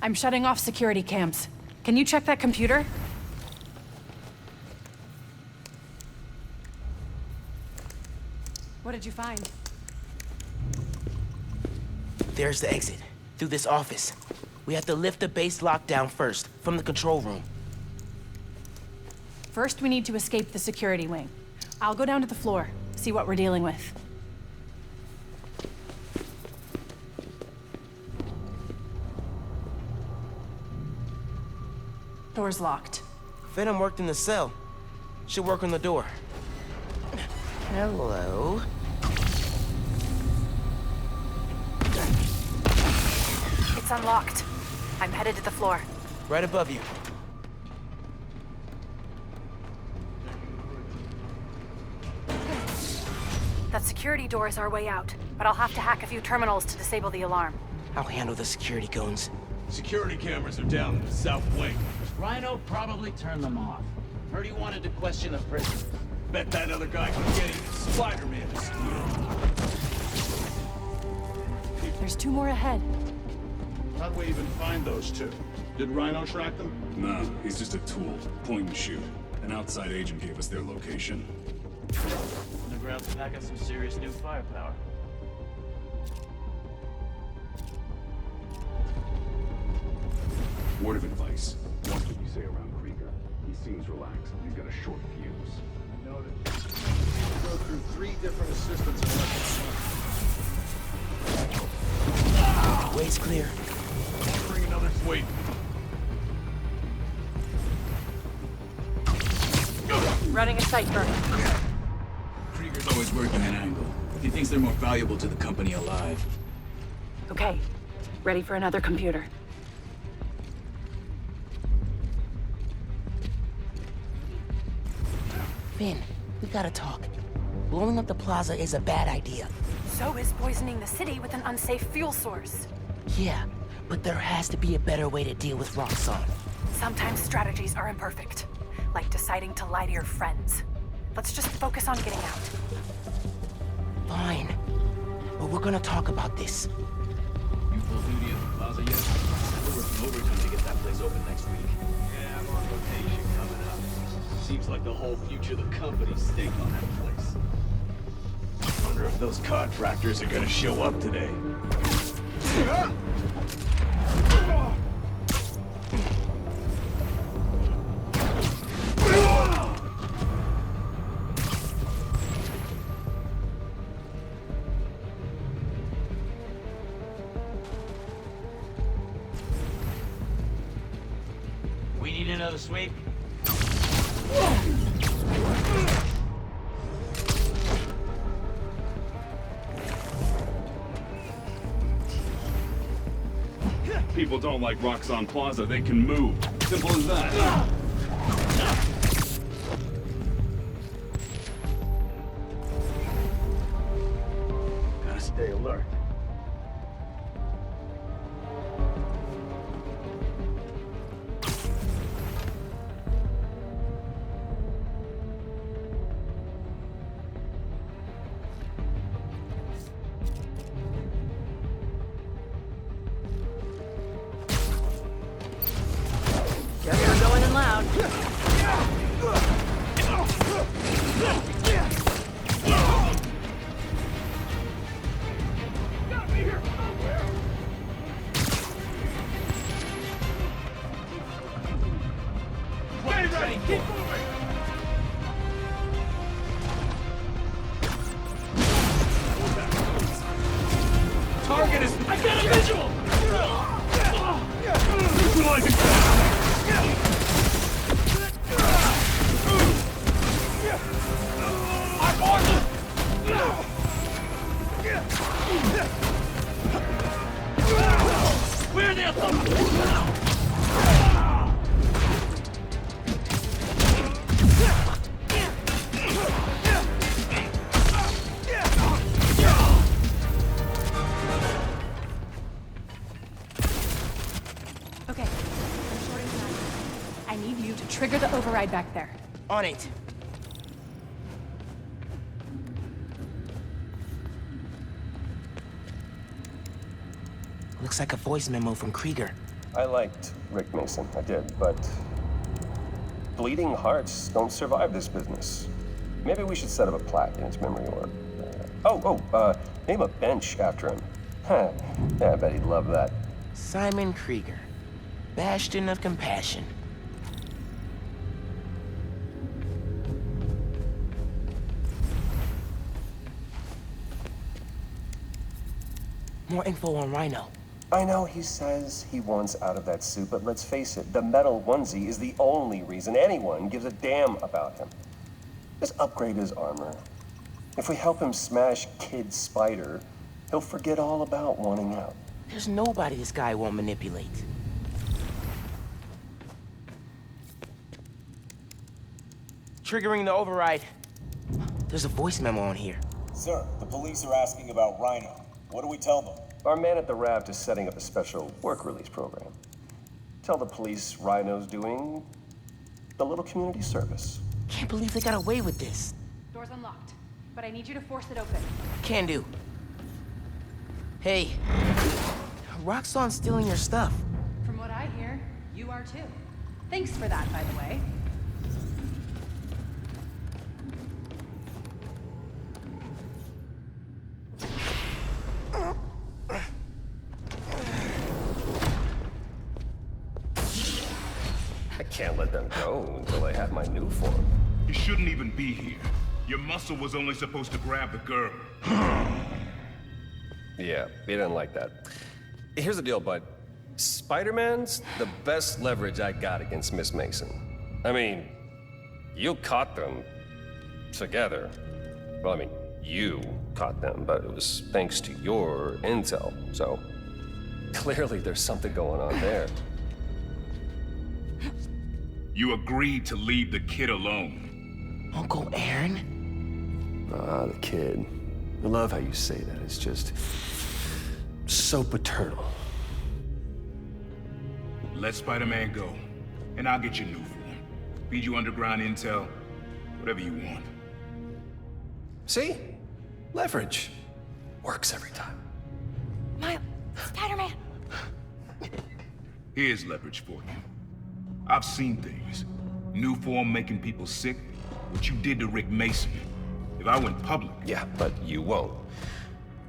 I'm shutting off security cams. Can you check that computer? What did you find? There's the exit. Through this office. We have to lift the base lockdown first, from the control room. First, we need to escape the security wing. I'll go down to the floor, see what we're dealing with. Door's locked. Venom worked in the cell. Should work on the door. Hello? It's unlocked. I'm headed to the floor. Right above you. That security door is our way out, but I'll have to hack a few terminals to disable the alarm. I'll handle the security goons. Security cameras are down in the south wing. Rhino probably turned them off. Heard he wanted to question the prisoner. Bet that other guy can get even Spider-Man to squeal. There's 2 more ahead. How'd we even find those 2? Did Rhino track them? Nah, he's just a tool. Point and shoot. An outside agent gave us their location. Underground's packing some serious new firepower. Word of advice. Watch what you say around Krieger. He seems relaxed. He's got a short fuse. Noted. Go through 3 different assistants and let Way's clear. bring another sweep. Running a sight burn. Krieger's always working an angle. He thinks they're more valuable to the company alive. Okay, ready for another computer. Finn, we gotta talk. Blowing up the plaza is a bad idea. So is poisoning the city with an unsafe fuel source. Yeah, but there has to be a better way to deal with Roxxon. Sometimes strategies are imperfect, like deciding to lie to your friends. Let's just focus on getting out. Fine. But we're gonna talk about this. You full duty at the plaza yet? We're working overtime to get that place open next week. Yeah, I'm on rotation coming up. Seems like the whole future of the company's staked on that place. Wonder if those contractors are gonna show up today. We need another sweep? People don't like Roxxon Plaza, they can move. Simple as that. Gotta stay alert. Guess we're going in loud. Stay ready, keep moving! Target is... I got a visual! Neutralizing. I'm on them! Where are the other... Okay, I'm shorting time. I need you to trigger the override back there. On it. Looks like a voice memo from Krieger. I liked Rick Mason, I did, but bleeding hearts don't survive this business. Maybe we should set up a plaque in his memory or... name a bench after him. Huh, yeah, I bet he'd love that. Simon Krieger, bastion of compassion. More info on Rhino. I know he says he wants out of that suit, but let's face it, the metal onesie is the only reason anyone gives a damn about him. Just upgrade his armor. If we help him smash Kid Spider, he'll forget all about wanting out. There's nobody this guy won't manipulate. Triggering the override. There's a voice memo on here. Sir, the police are asking about Rhino. What do we tell them? Our man at the raft is setting up a special work release program. Tell the police Rhino's doing a little community service. Can't believe they got away with this. Door's unlocked, but I need you to force it open. Can do. Hey, Roxxon's stealing your stuff. From what I hear, you are too. Thanks for that, by the way. I can't let them go until I have my new form. You shouldn't even be here. Your muscle was only supposed to grab the girl. Yeah, he didn't like that. Here's the deal, bud. Spider-Man's the best leverage I got against Miss Mason. I mean, you caught them together. Well, I mean, you caught them, but it was thanks to your intel. So, clearly there's something going on there. You agreed to leave the kid alone. Uncle Aaron? Ah, the kid. I love how you say that. It's just so paternal. Let Spider-Man go, and I'll get you new form. Feed you underground intel, whatever you want. See? Leverage. Works every time. Spider-Man! Here's leverage for you. I've seen things. New form making people sick. What you did to Rick Mason. If I went public... Yeah, but you won't.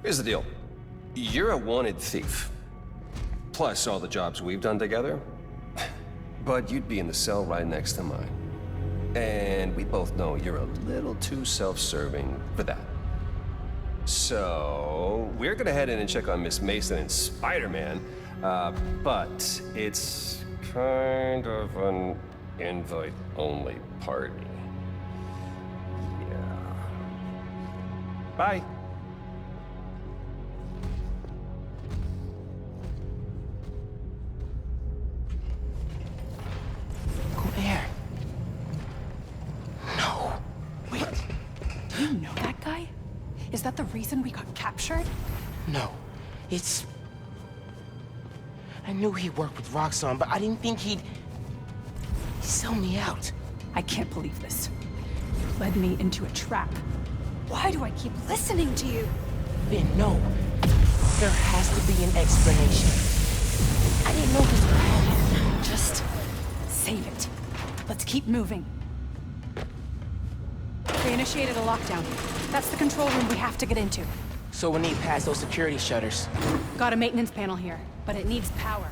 Here's the deal. You're a wanted thief. Plus all the jobs we've done together. But you'd be in the cell right next to mine. And we both know you're a little too self-serving for that. So, we're gonna head in and check on Miss Mason and Spider-Man, but it's kind of an invite-only party. Yeah. Bye. Uncle Aaron. No. Wait, do you know that guy? Is that the reason we got captured? No. It's... I knew he worked with Roxxon, but I didn't think he'd sell me out. I can't believe this. You led me into a trap. Why do I keep listening to you? Then no. There has to be an explanation. I didn't know this would happen. Just save it. Let's keep moving. They initiated a lockdown. That's the control room we have to get into. So we'll need past those security shutters. Got a maintenance panel here, but it needs power.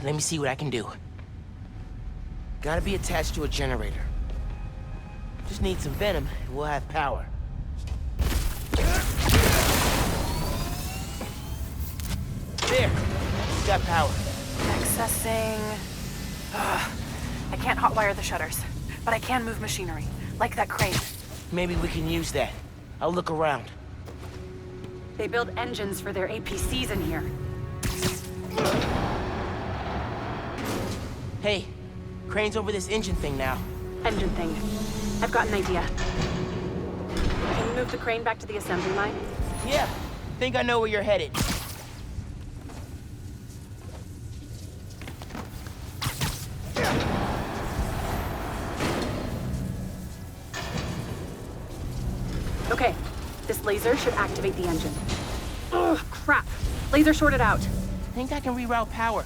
Let me see what I can do. Gotta be attached to a generator. Just need some venom, and we'll have power. There! Got power. Accessing... I can't hotwire the shutters, but I can move machinery, like that crane. Maybe we can use that. I'll look around. They build engines for their APCs in here. Hey, crane's over this engine thing now. Engine thing. I've got an idea. Can you move the crane back to the assembly line? Yeah, think I know where you're headed. Okay, this laser should activate the engine. Ugh, crap. Laser shorted out. Think I can reroute power.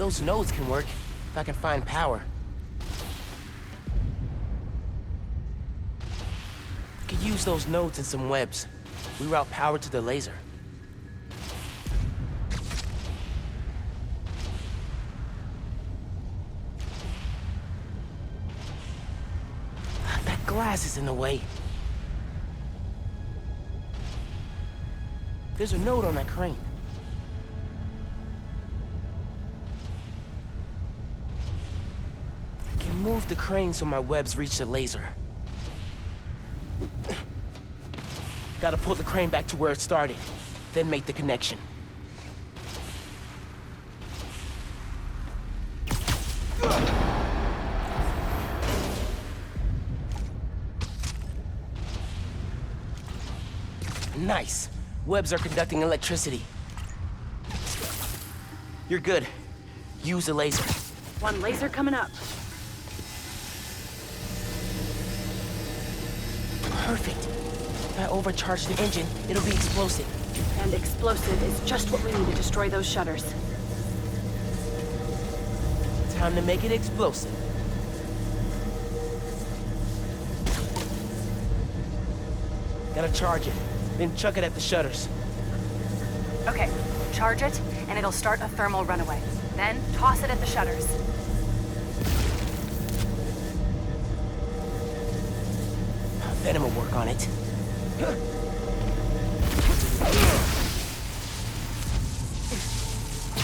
Those nodes can work, if I can find power. Could use those nodes and some webs. We route power to the laser. That glass is in the way. There's a node on that crane. I can move the crane so my webs reach the laser. Gotta pull the crane back to where it started, then make the connection. Nice. Webs are conducting electricity. You're good. Use the laser. One laser coming up. Perfect. If I overcharge the engine, it'll be explosive. And explosive is just what we need to destroy those shutters. Time to make it explosive. Gotta charge it, then chuck it at the shutters. Okay, charge it, and it'll start a thermal runaway. Then toss it at the shutters. Venom will work on it.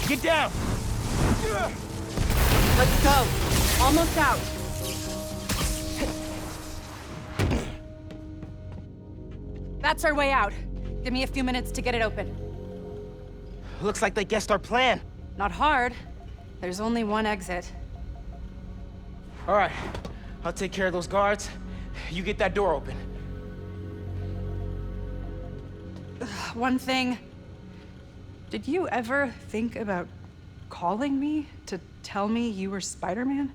Get down! Let's go. Almost out. That's our way out. Give me a few minutes to get it open. Looks like they guessed our plan. Not hard. There's only one exit. All right, I'll take care of those guards. You get that door open. One thing. Did you ever think about calling me to tell me you were Spider-Man?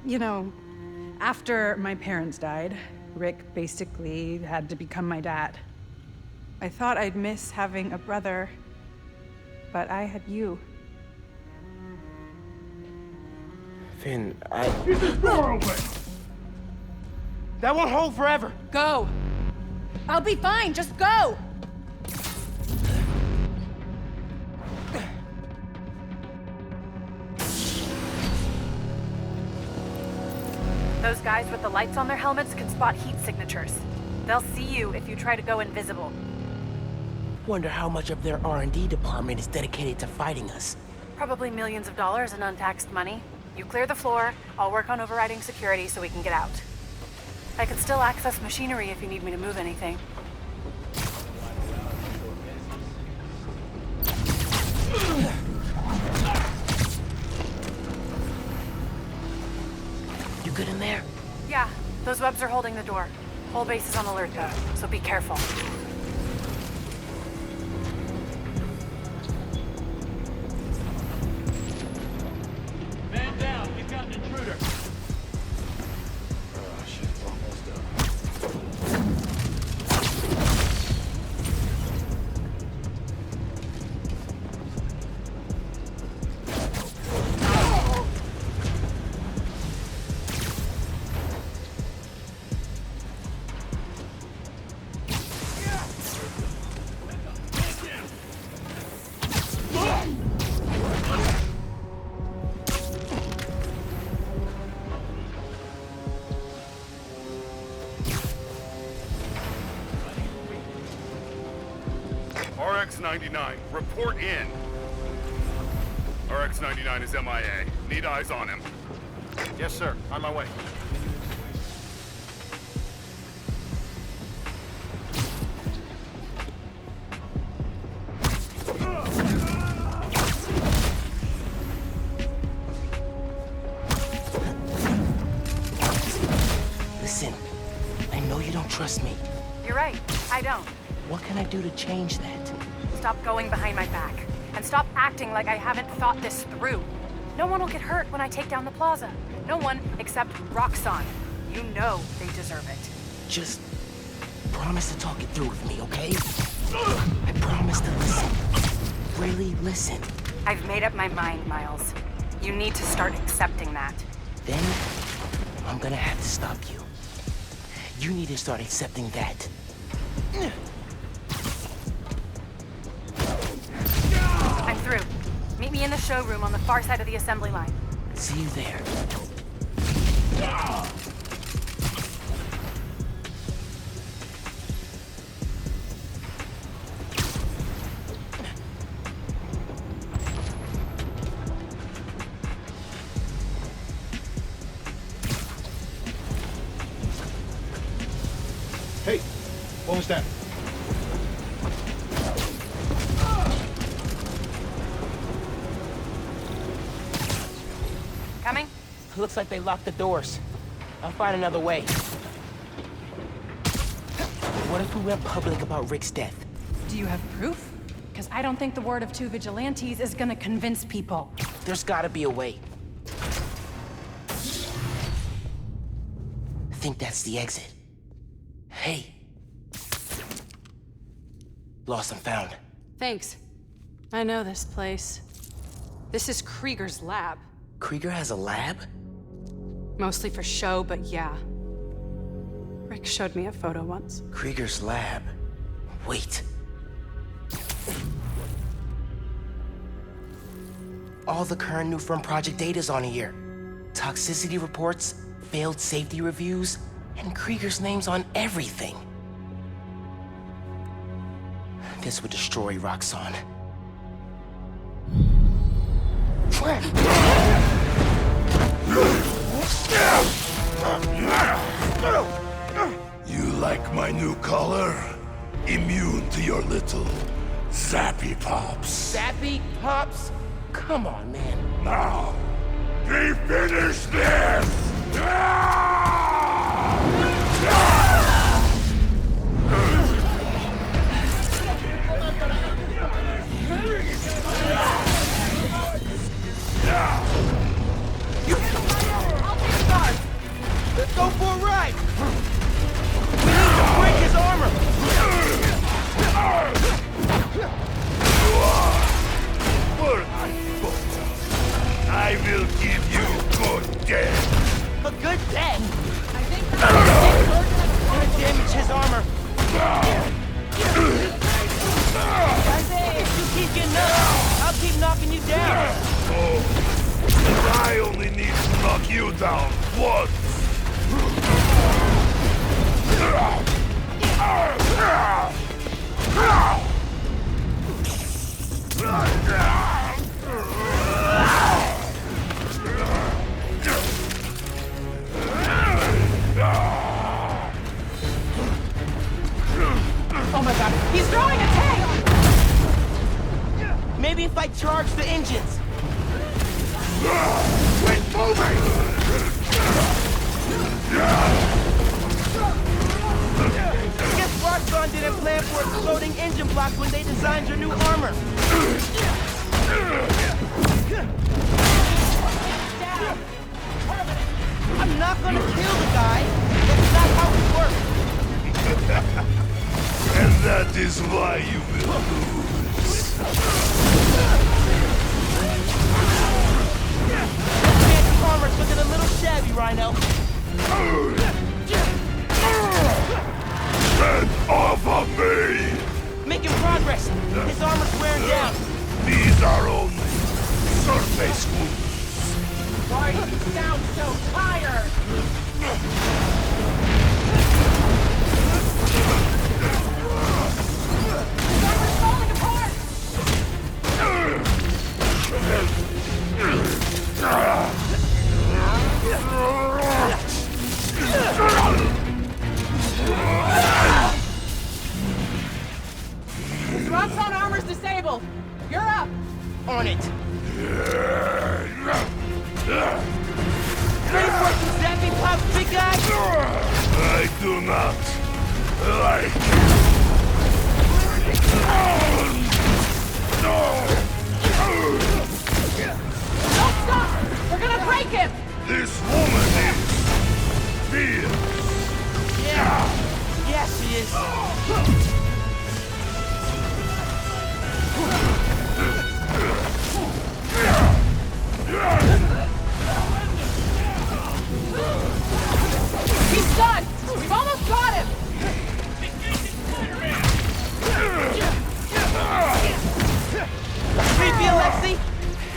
You know, after my parents died, Rick basically had to become my dad. I thought I'd miss having a brother, but I had you. Phin, Get this door open! That won't hold forever! Go! I'll be fine, just go! Those guys with the lights on their helmets can spot heat signatures. They'll see you if you try to go invisible. Wonder how much of their R&D department is dedicated to fighting us. Probably millions of dollars in untaxed money. You clear the floor, I'll work on overriding security so we can get out. I could still access machinery if you need me to move anything. You good in there? Yeah, those webs are holding the door. Whole base is on alert though, so be careful. Man down, we've got an intruder. Oh shit, it's almost done. RX-99, report in. RX-99 is MIA. Need eyes on him. Yes, sir. On my way. Listen, I know you don't trust me. You're right, I don't. What can I do to change that? Stop going behind my back. And stop acting like I haven't thought this through. No one will get hurt when I take down the plaza. No one except Roxxon. You know they deserve it. Just promise to talk it through with me, okay? I promise to listen. Really listen. I've made up my mind, Miles. You need to start accepting that. Then, I'm gonna have to stop you. You need to start accepting that. I'm through. Meet me in the showroom on the far side of the assembly line. See you there. Hey, what was that? Coming? Looks like they locked the doors. I'll find another way. What if we went public about Rick's death? Do you have proof? Because I don't think the word of two vigilantes is gonna convince people. There's gotta be a way. I think that's the exit. Hey. Lost and found. Thanks. I know this place. This is Krieger's lab. Krieger has a lab? Mostly for show, but yeah. Rick showed me a photo once. Krieger's lab. Wait. All the current new firm project data's on here. Toxicity reports, failed safety reviews, and Krieger's name's on everything. This would destroy Roxxon. You like my new color? Immune to your little zappy pops. Sappy Pops? Come on, man. Now, we finish this! Let's go for a ride! We need to break his armor! I will give you good death. A good death? I think we're gonna damage his armor. If you keep getting up, I'll keep knocking you down. Oh, I only need to knock you down once. Oh my god, he's throwing a tank! Maybe if I charge the engines. Quit moving! I guess Roxxon didn't plan for exploding engine blocks when they designed your new armor. I'm not gonna kill the guy. That's not how it works. And that is why you will lose. Fancy armor's looking a little shabby, Rhino. Get off of me! Making progress. His armor's wearing down. These are only surface wounds. Why do you sound so tired? His armor's falling apart! Roxxon armor's disabled. You're up. On it. Ready for some zappy pops, big guy? I do not like Don't stop! We're gonna break him! this woman is fierce. Yeah, she is.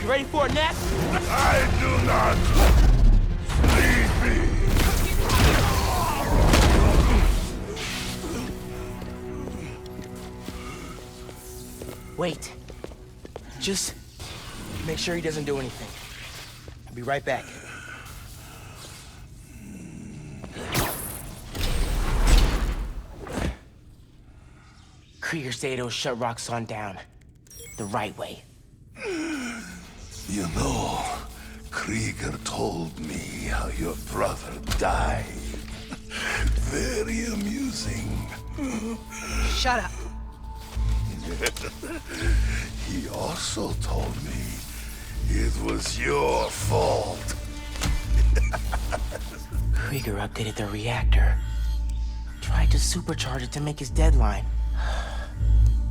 ready for a nap? I do not. Leave me. Wait. Just make sure he doesn't do anything. I'll be right back. Krieger said it'll shut Roxxon down. The right way. You know, Krieger told me how your brother died. Very amusing. Shut up. He also told me it was your fault. Krieger updated the reactor. Tried to supercharge it to make his deadline.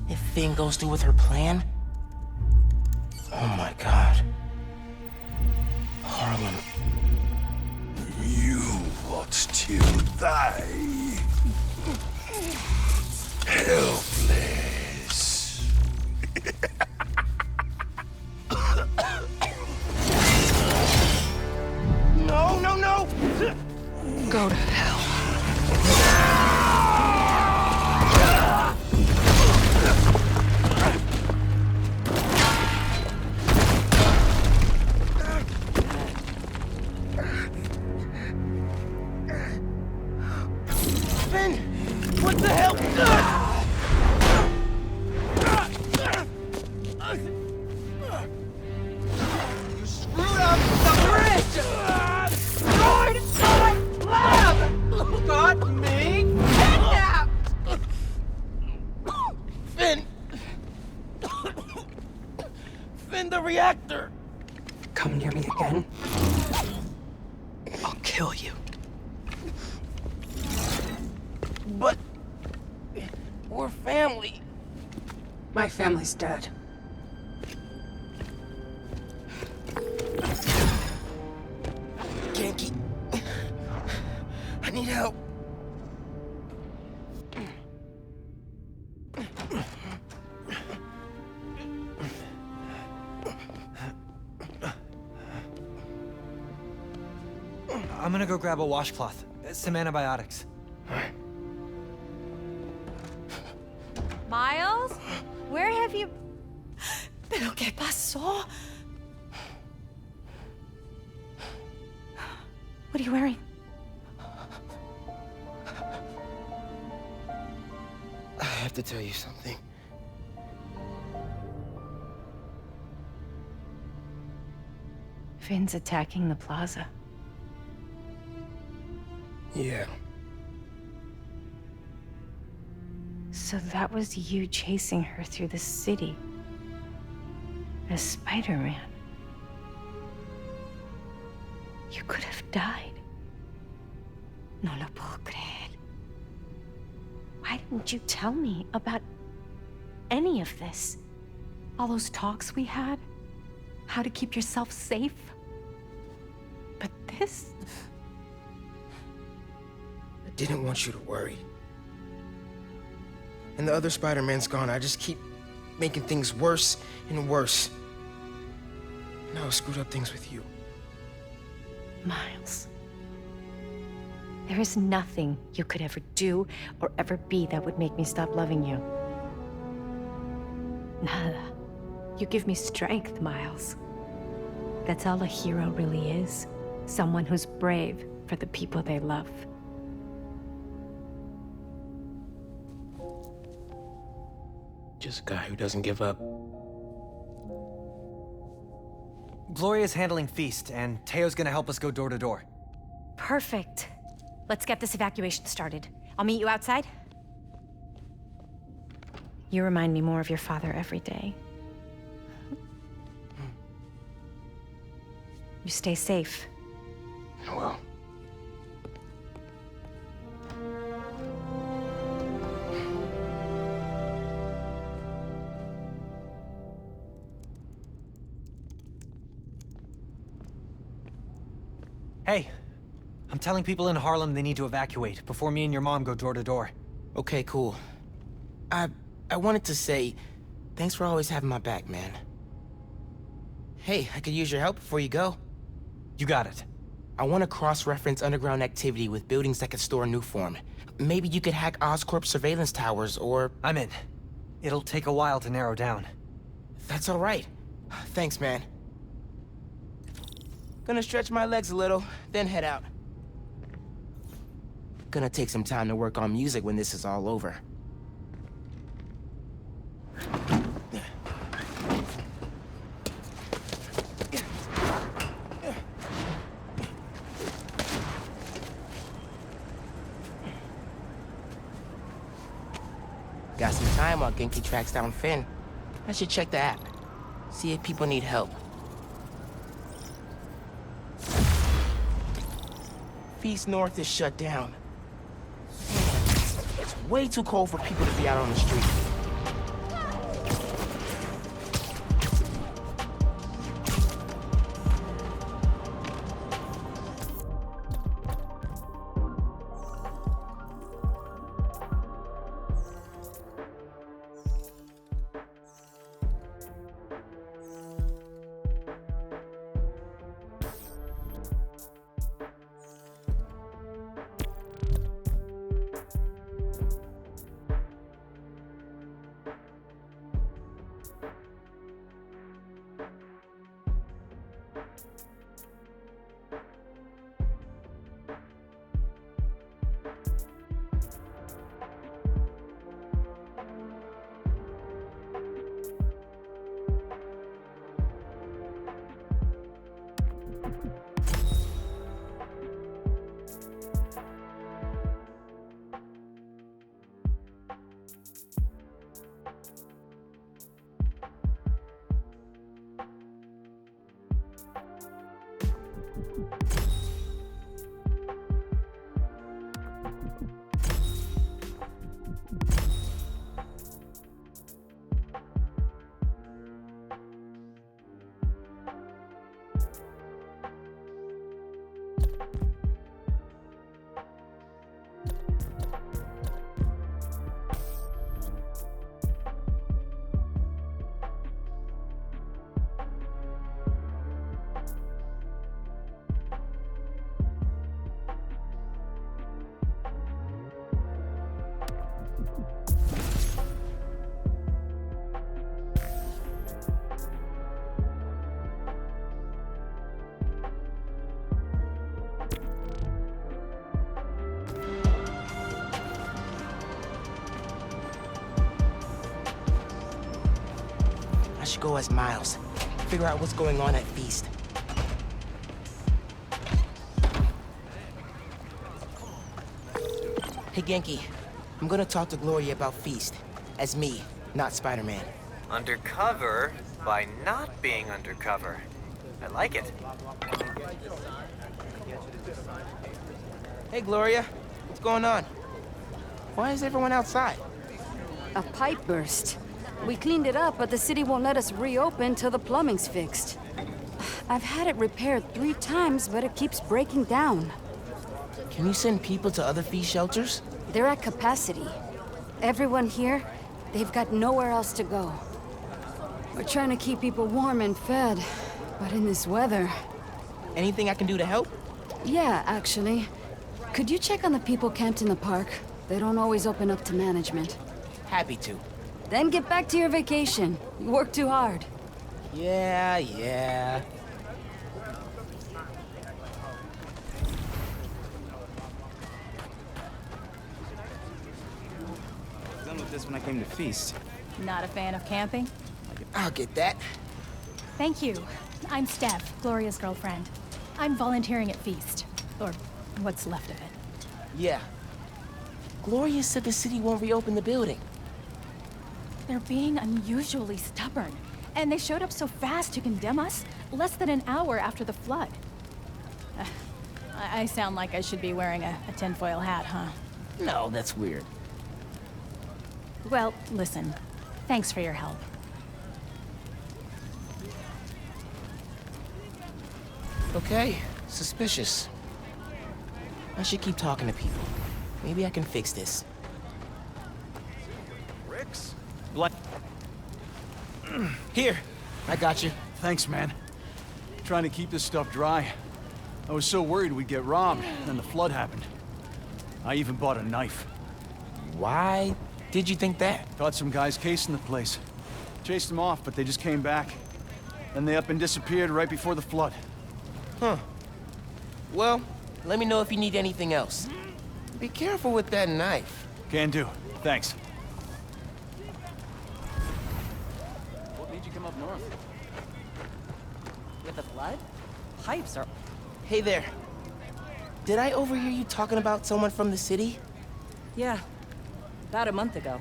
If PHIN goes through with her plan... Oh my god. Harlem. You watched him die. Helpless. No, no, no! Go to hell. PHIN! What the hell? You screwed up the bridge! Destroyed my lab! Got me kidnapped! PHIN! PHIN, the reactor! Come near me again. I'll kill you. But... we're family. My family's dead. Genki. I need help. I'm gonna go grab a washcloth, some antibiotics. Miles? Where have you... ¿Pero qué pasó? What are you wearing? I have to tell you something. PHIN's attacking the plaza. Yeah. So that was you chasing her through the city. As Spider-Man. You could have died. No lo puedo creer. Why didn't you tell me about any of this? All those talks we had? How to keep yourself safe? But this... I didn't want you to worry. And the other Spider-Man's gone. I just keep making things worse and worse. Now I screwed up things with you. Miles. There is nothing you could ever do or ever be that would make me stop loving you. Nada. You give me strength, Miles. That's all a hero really is. Someone who's brave for the people they love. Just a guy who doesn't give up. Gloria's handling Feast, and Teo's gonna help us go door to door. Perfect. Let's get this evacuation started. I'll meet you outside. You remind me more of your father every day. You stay safe. Well. Hey, I'm telling people in Harlem they need to evacuate before me and your mom go door to door. Okay, cool. I wanted to say, thanks for always having my back, man. Hey, I could use your help before you go. You got it. I want to cross-reference underground activity with buildings that could store Nuform. Maybe you could hack Oscorp's surveillance towers, or... I'm in. It'll take a while to narrow down. That's all right. Thanks, man. Gonna stretch my legs a little, then head out. Gonna take some time to work on music when this is all over. Got some time while Genki tracks down PHIN. I should check the app. See if people need help. Feast North is shut down. Man, it's way too cold for people to be out on the street. I should go as Miles. Figure out what's going on at Feast. Hey, Genki. I'm gonna talk to Gloria about Feast. As me, not Spider-Man. Undercover by not being undercover. I like it. Hey, Gloria. What's going on? Why is everyone outside? A pipe burst. We cleaned it up, but the city won't let us reopen till the plumbing's fixed. I've had it repaired 3 times, but it keeps breaking down. Can you send people to other Feast shelters? They're at capacity. Everyone here, they've got nowhere else to go. We're trying to keep people warm and fed, but in this weather... Anything I can do to help? Yeah, actually. Could you check on the people camped in the park? They don't always open up to management. Happy to. Then get back to your vacation. You work too hard. Yeah. Done with this when I came to Feast. Not a fan of camping? I'll get that. Thank you. I'm Steph, Gloria's girlfriend. I'm volunteering at Feast. Or what's left of it. Yeah. Gloria said the city won't reopen the building. They're being unusually stubborn. And they showed up so fast to condemn us, less than an hour after the flood. I sound like I should be wearing a tinfoil hat, huh? No, that's weird. Well, listen. Thanks for your help. Okay, suspicious. I should keep talking to people. Maybe I can fix this. Ricks? Here, I got you. Thanks, man. Trying to keep this stuff dry. I was so worried we'd get robbed, then the flood happened. I even bought a knife. Why did you think that? Thought some guys casing the place. Chased them off, but they just came back. Then they up and disappeared right before the flood. Huh. Well, let me know if you need anything else. Be careful with that knife. Can do. Thanks. What made you come up north? With the flood? Pipes are... Hey there. Did I overhear you talking about someone from the city? Yeah. About a month ago.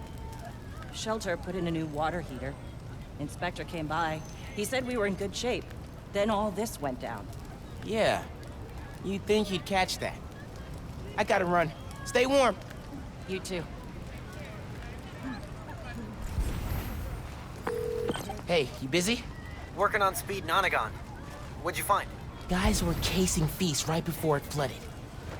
Shelter put in a new water heater. Inspector came by. He said we were in good shape. Then all this went down. Yeah. You'd think he'd catch that. I gotta run. Stay warm. You too. Hey, you busy? Working on Speed Nonagon. What'd you find? Guys were casing Feast right before it flooded.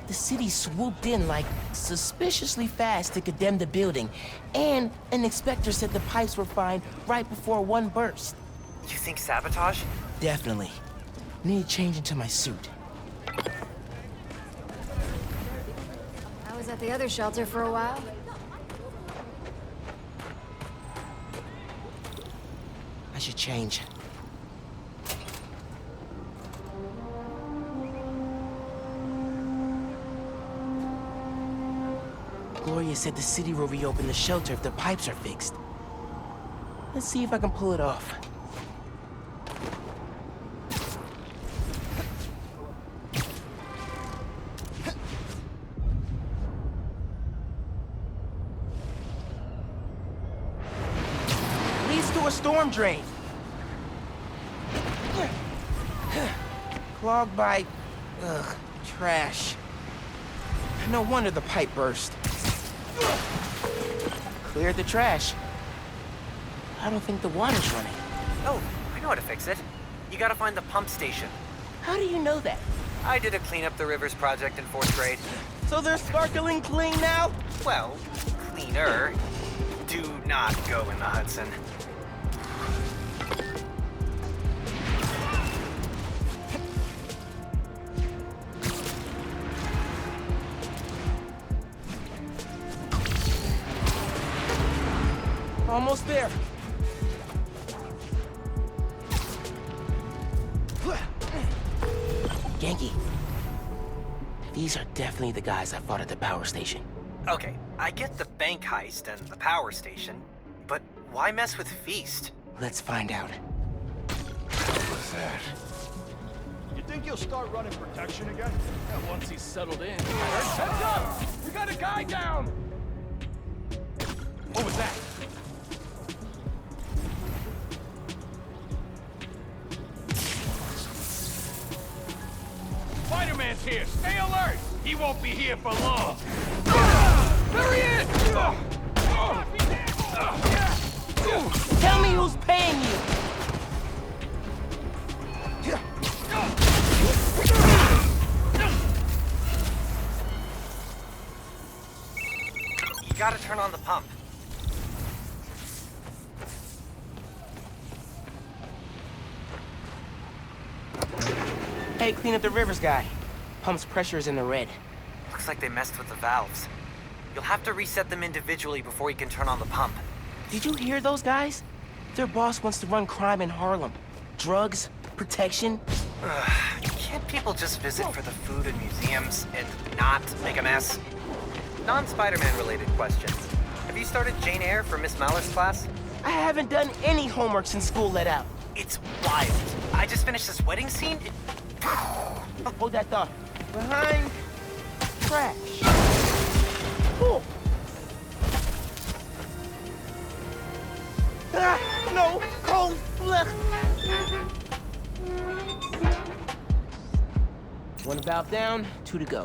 The city swooped in like suspiciously fast to condemn the building, and an inspector said the pipes were fine right before one burst. You think sabotage? Definitely. Need to change into my suit. I was at the other shelter for a while. I should change. Gloria said the city will reopen the shelter if the pipes are fixed. Let's see if I can pull it off. Leads to a storm drain. Clogged by... trash. No wonder the pipe burst. Cleared the trash. I don't think the water's running. Oh, I know how to fix it. You gotta find the pump station. How do you know that? I did a Clean Up the Rivers project in 4th grade. So they're sparkling clean now? Well, cleaner. Do not go in the Hudson. Almost there. Genki. These are definitely the guys I fought at the power station. Okay, I get the bank heist and the power station, but why mess with Feast? Let's find out. What was that? You think he'll start running protection again? Yeah, once he's settled in. Heads up! We got a guy down! What was that? Spider-Man's here! Stay alert! He won't be here for long! There he is! Tell me who's paying you! You gotta turn on the pump. Hey, Clean Up the Rivers guy. Pump's pressure is in the red. Looks like they messed with the valves. You'll have to reset them individually before you can turn on the pump. Did you hear those guys? Their boss wants to run crime in Harlem. Drugs, protection. Can't people just visit for the food and museums and not make a mess? Non-Spider-Man related question. Have you started Jane Eyre for Miss Maller's class? I haven't done any homework since school let out. It's wild. I just finished this wedding scene. Hold that thought. Behind trash. Cool. Ah, no, cold. Blech. One valve down, 2 to go.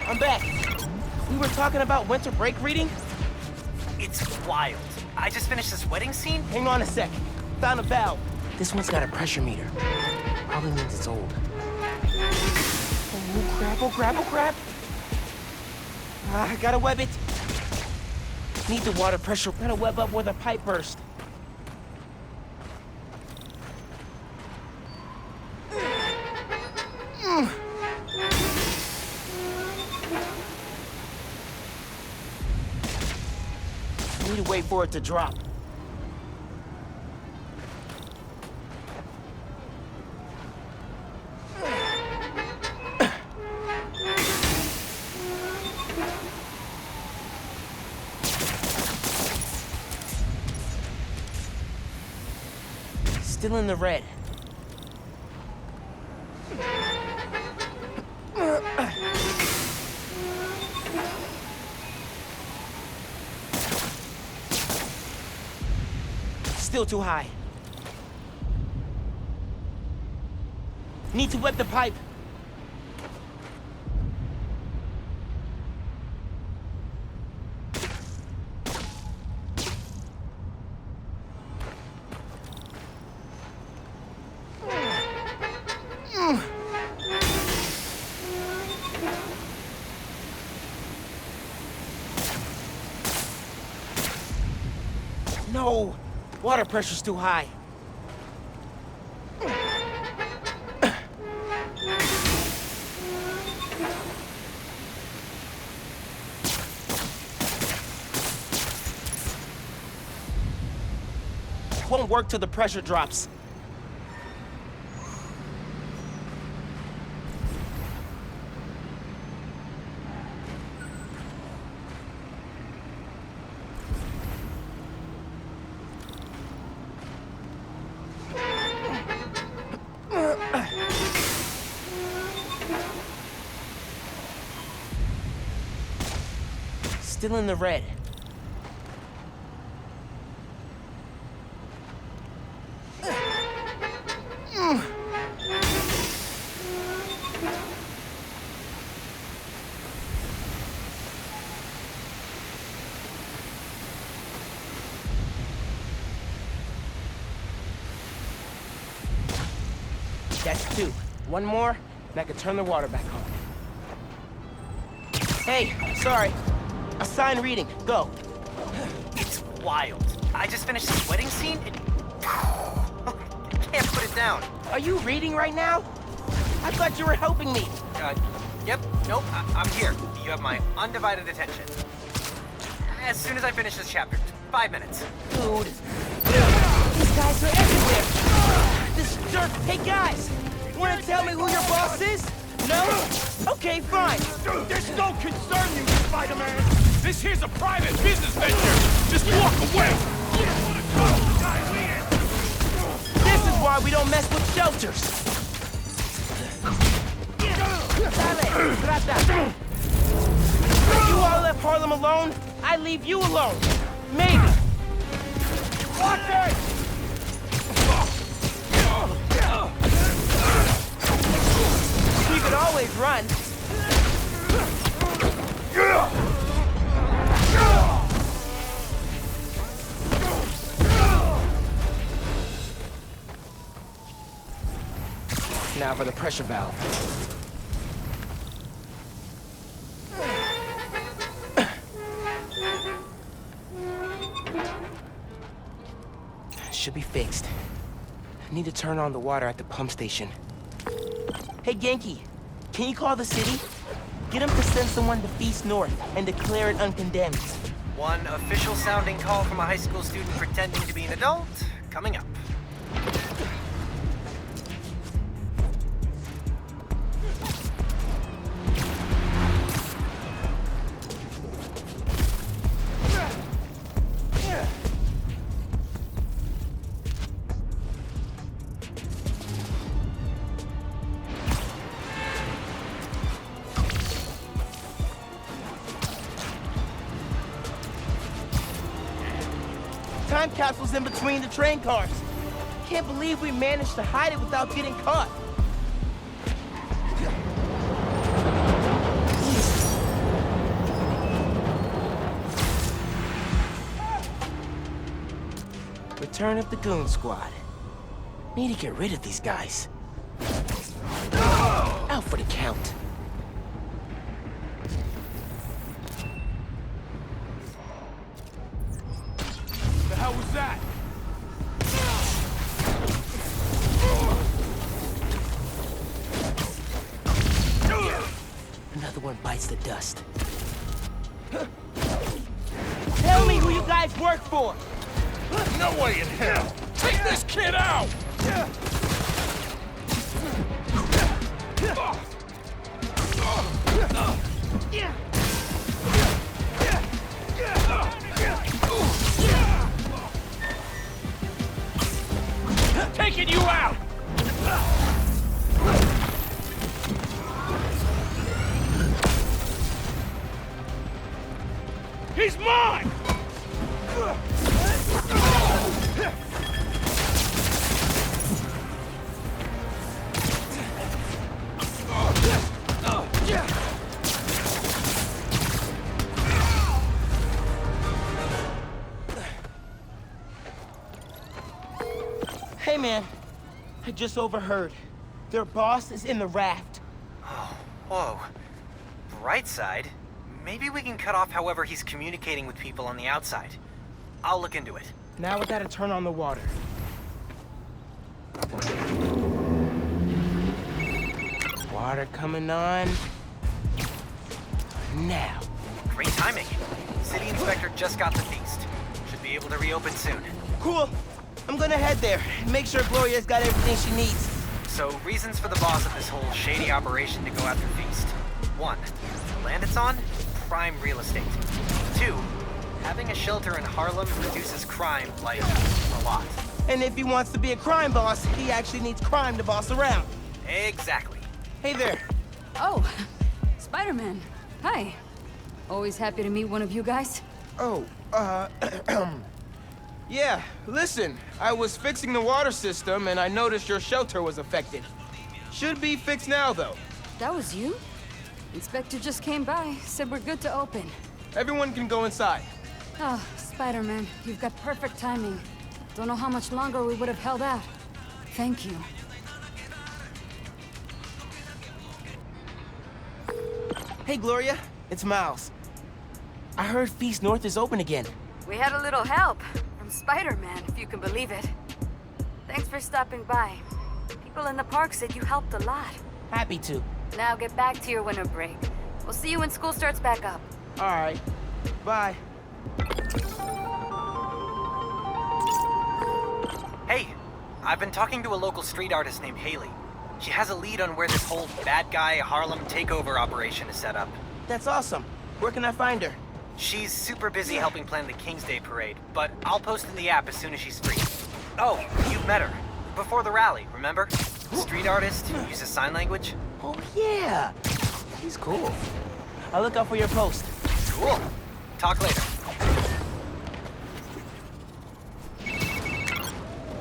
I'm back. We were talking about winter break reading? It's wild. I just finished this wedding scene. Hang on a sec. Found a valve. This one's got a pressure meter. Probably means it's old. Oh crap, oh crap, oh crap. I gotta web it. Need the water pressure. Gotta web up where the pipe burst. Need to wait for it to drop. Still in the red. Still too high. Need to wet the pipe. No! Water pressure's too high. Won't work till the pressure drops. Still in the red. That's 2. One more, and I can turn the water back on. Hey, sorry. Assign reading. Go. It's wild. I just finished this wedding scene. I can't put it down. Are you reading right now? I thought you were helping me. Yep. Nope. I'm here. You have my undivided attention. As soon as I finish this chapter. 5 minutes. Dude. These guys are everywhere. This jerk. Hey, guys. You want to tell me who your boss is? No? Okay, fine. This don't concern you, Spider-Man. This here's a private business venture. Just walk away. This is why we don't mess with shelters. You all left Harlem alone, I leave you alone. Maybe. Watch it! You could always run. Now for the pressure valve. Should be fixed. I need to turn on the water at the pump station. Hey, Genki, can you call the city? Get them to send someone to Feast North and declare it uncondemned. One official sounding call from a high school student pretending to be an adult, coming up. Time capsule's in between the train cars. Can't believe we managed to hide it without getting caught. Return of the Goon Squad. Need to get rid of these guys. Out for the count. The hell was that? other one bites the dust. Tell me who you guys work for! No way in hell! Take this kid out! Taking you out! He's mine! Hey man, I just overheard. Their boss is in the raft. Oh, whoa. Bright side? Maybe we can cut off however he's communicating with people on the outside. I'll look into it. Now we gotta turn on the water. Water coming on. Now. Great timing. City Inspector just got the feast. Should be able to reopen soon. Cool. I'm gonna head there and make sure Gloria's got everything she needs. So, reasons for the boss of this whole shady operation to go after Feast. 1. The land it's on? Prime real estate. 2. Having a shelter in Harlem reduces crime, like, a lot. And if he wants to be a crime boss, he actually needs crime to boss around. Exactly. Hey there. Oh, Spider-Man. Hi. Always happy to meet one of you guys. Oh, yeah, listen, I was fixing the water system and I noticed your shelter was affected. Should be fixed now, though. That was you? Inspector just came by, said we're good to open. Everyone can go inside. Oh, Spider-Man, you've got perfect timing. Don't know how much longer we would have held out. Thank you. Hey, Gloria, it's Miles. I heard Feast North is open again. We had a little help from Spider-Man, if you can believe it. Thanks for stopping by. People in the park said you helped a lot. Happy to. Now get back to your winter break. We'll see you when school starts back up. All right. Bye. Hey, I've been talking to a local street artist named Haley. She has a lead on where this whole bad guy Harlem takeover operation is set up. That's awesome. Where can I find her? She's super busy helping plan the King's Day parade, but I'll post in the app as soon as she's free. Oh, you've met her. Before the rally, remember? Street artist who uses sign language? Oh, yeah. He's cool. I'll look out for your post. Cool. Talk later.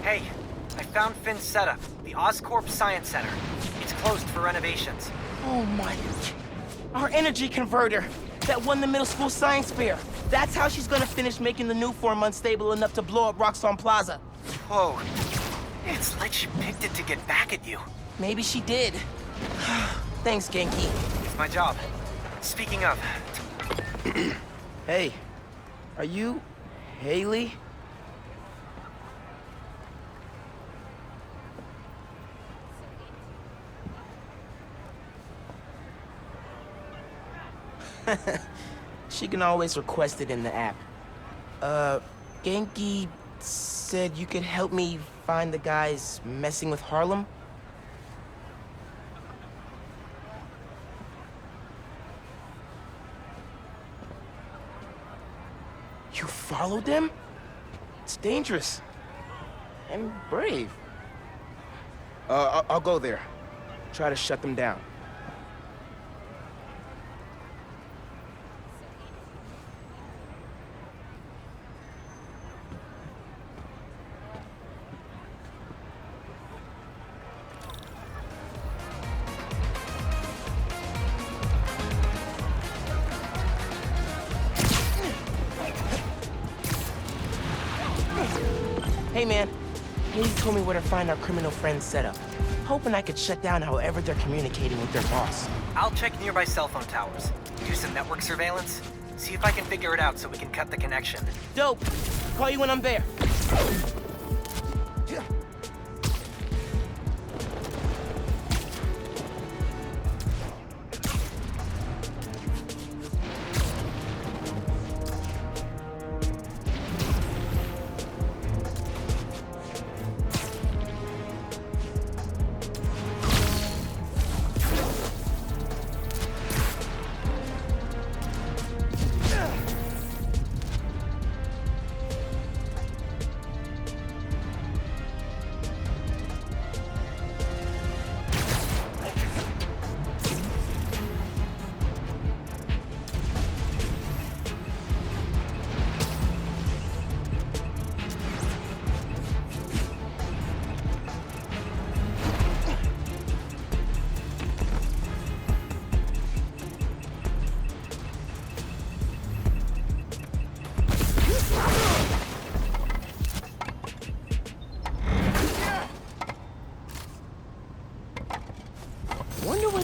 Hey, I found Finn's setup, the Oscorp Science Center. It's closed for renovations. Oh my... Our energy converter that won the middle school science fair. That's how she's gonna finish making the new form unstable enough to blow up Roxxon Plaza. Whoa. It's like she picked it to get back at you. Maybe she did. Thanks, Genki. It's my job. Speaking of... Hey, are you Haley? She can always request it in the app. Genki said you could help me find the guys messing with Harlem? You followed them? It's dangerous. And brave. I'll go there. Try to shut them down. Hey man, Haley told me where to find our criminal friend's setup. Hoping I could shut down however they're communicating with their boss. I'll check nearby cell phone towers. Do some network surveillance. See if I can figure it out so we can cut the connection. Dope. Call you when I'm there.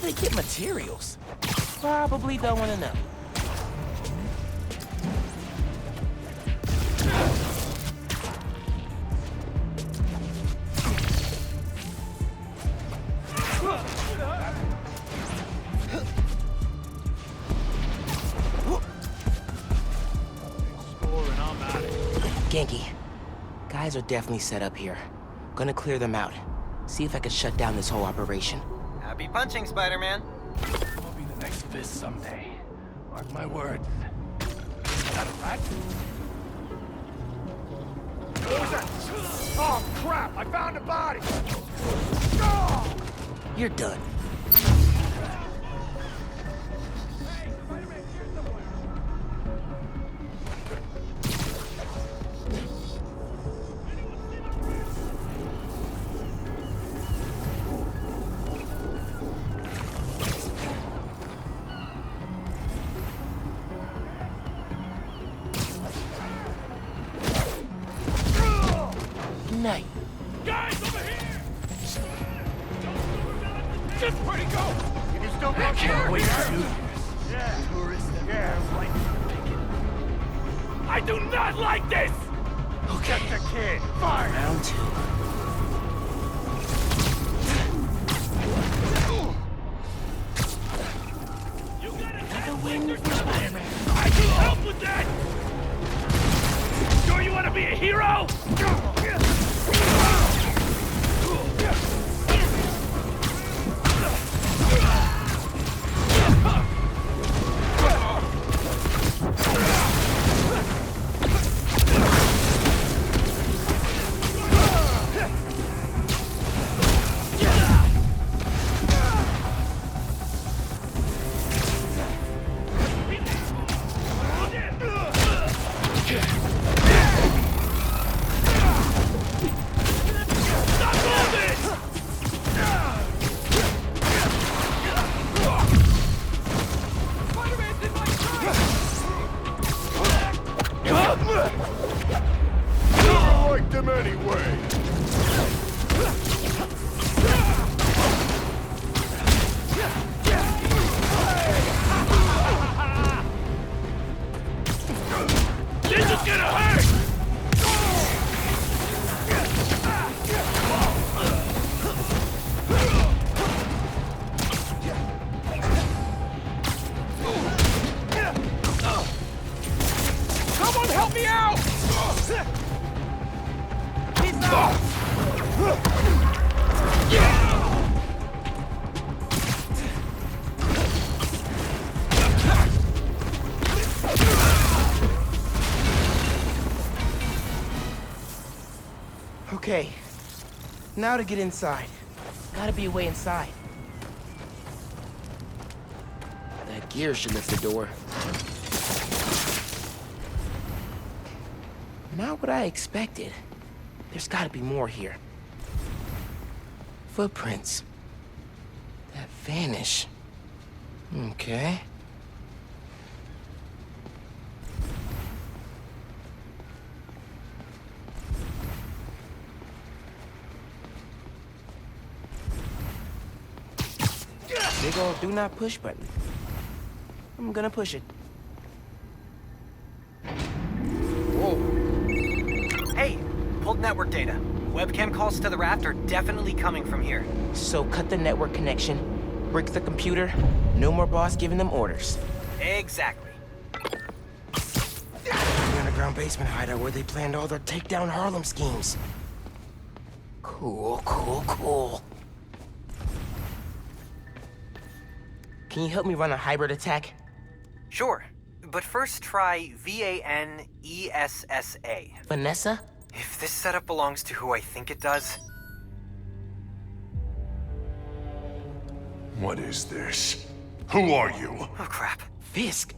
Where'd they get materials? Probably don't want to know. Genki, guys are definitely set up here. Gonna clear them out. See if I can shut down this whole operation. Happy punching, Spider-Man. I'll be the next Fist someday. Mark my words. Is that a rat? What was that? Oh, crap! I found a body! Oh! You're done. Night. Guys, over here! Just where'd he go? Can you still come here? Wait, yeah. Tourist. Yeah, right. I do not like this! Okay. Just a kid. Fire! Round 2. You gotta win for Spider-Man. I can help with that! Sure you want to be a hero? Okay, now to get inside. Gotta be a way inside. That gear should lift the door. Not what I expected. There's gotta be more here. Footprints. That vanish. Okay. Big ol' do not push button. I'm gonna push it. Whoa. Hey, pulled network data. Webcam calls to the raft are definitely coming from here. So cut the network connection, brick the computer, no more boss giving them orders. Exactly. The underground basement hideout where they planned all their takedown Harlem schemes. Cool, cool, cool. Can you help me run a hybrid attack? Sure, but first try VANESSA. Vanessa? If this setup belongs to who I think it does... What is this? Who are you? Oh, crap. Fisk.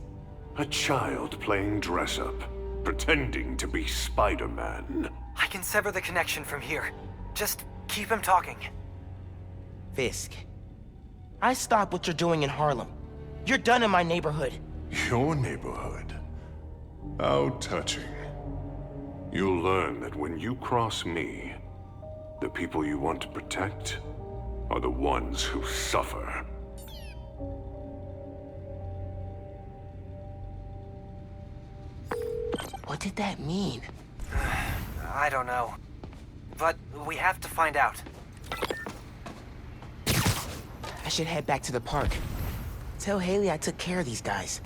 A child playing dress-up, pretending to be Spider-Man. I can sever the connection from here. Just keep him talking. Fisk. I stop what you're doing in Harlem. You're done in my neighborhood. Your neighborhood? How touching. You'll learn that when you cross me, the people you want to protect are the ones who suffer. What did that mean? I don't know. But we have to find out. I should head back to the park. Tell Haley I took care of these guys.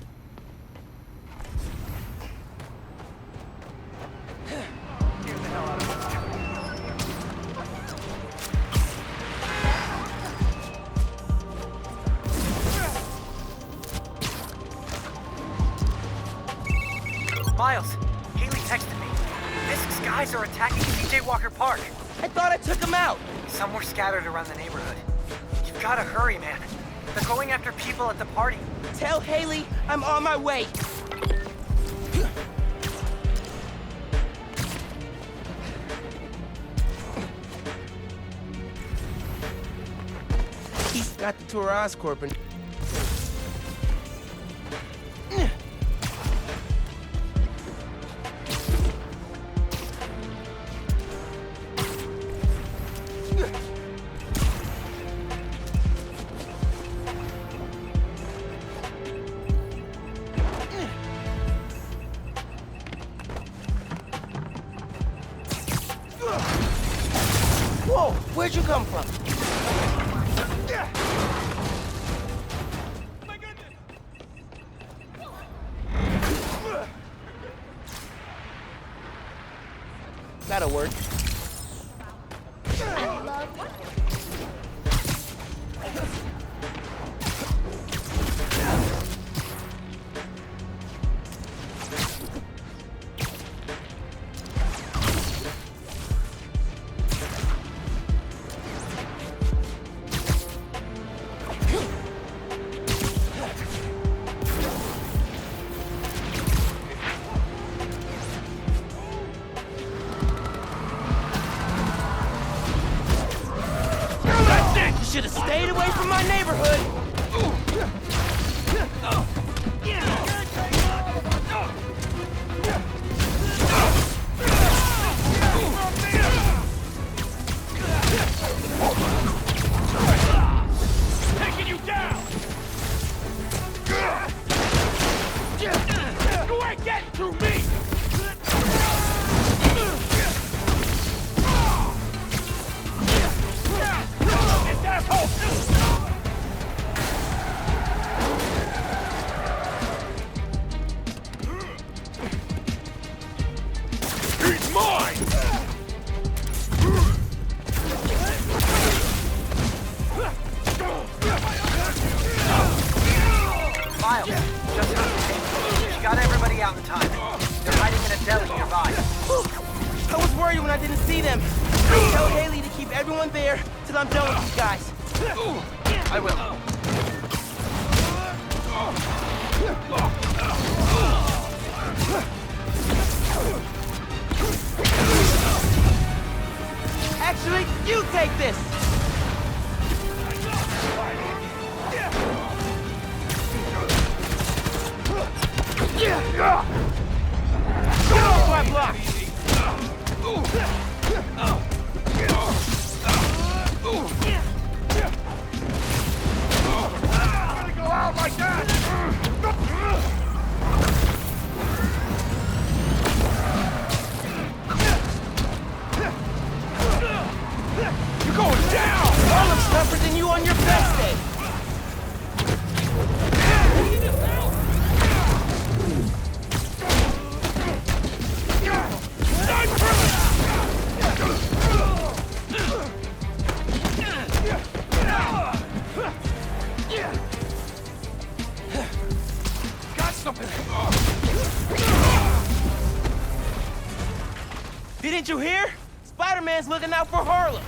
Miles, Haley texted me. Fisk's guys are attacking CJ Walker Park. I thought I took them out. Some were scattered around the neighborhood. You've gotta hurry, man. They're going after people at the party. Tell Haley I'm on my way. He's got the tour Oscorp and... Whoa, where'd you come from? That'll work. Should have stayed away from my neighborhood. Taking you down. You ain't getting through me. He's mine! Miles, just you got everybody out in time. They're hiding in a deli nearby. I was worried when I didn't see them. Tell Haley to keep everyone there till I'm done with these guys. I will. Actually, you take this! Get off my block! Go out like that. You're going down! Harlem's tougher than you on your best day! Got something. Didn't you hear? Spider-Man's looking out for Harlem!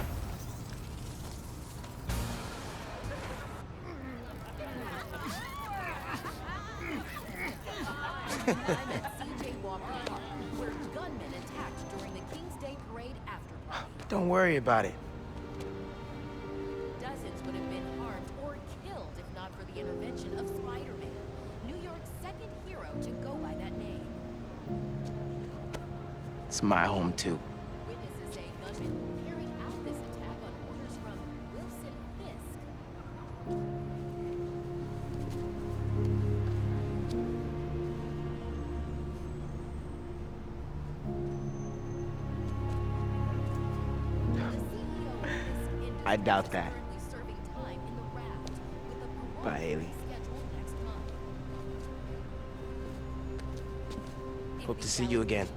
I'm at CJ Walker Park, where gunmen attacked during the King's Day Parade after party. Don't worry about it. Dozens would have been harmed or killed if not for the intervention of Spider-Man, New York's second hero to go by that name. It's my home, too. Witnesses say gunmen carried out this attack on orders from Wilson Fisk. I doubt that. Bye, Haley. Hope to see you again.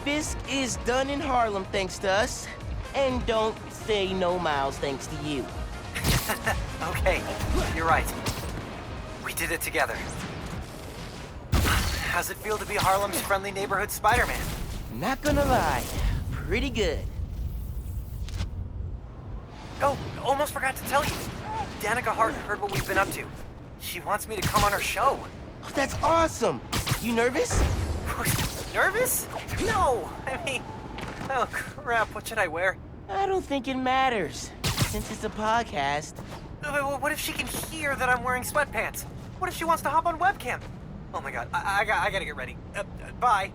Fisk is done in Harlem thanks to us. And don't say no Miles thanks to you. Okay, you're right. We did it together. How's it feel to be Harlem's friendly neighborhood Spider-Man? Not gonna lie, pretty good. Oh, almost forgot to tell you. Danica Hart heard what we've been up to. She wants me to come on her show. Oh, that's awesome! You nervous? Nervous? No! I mean, oh crap, what should I wear? I don't think it matters, since it's a podcast. What if she can hear that I'm wearing sweatpants? What if she wants to hop on webcam? Oh my god, I gotta get ready. Bye.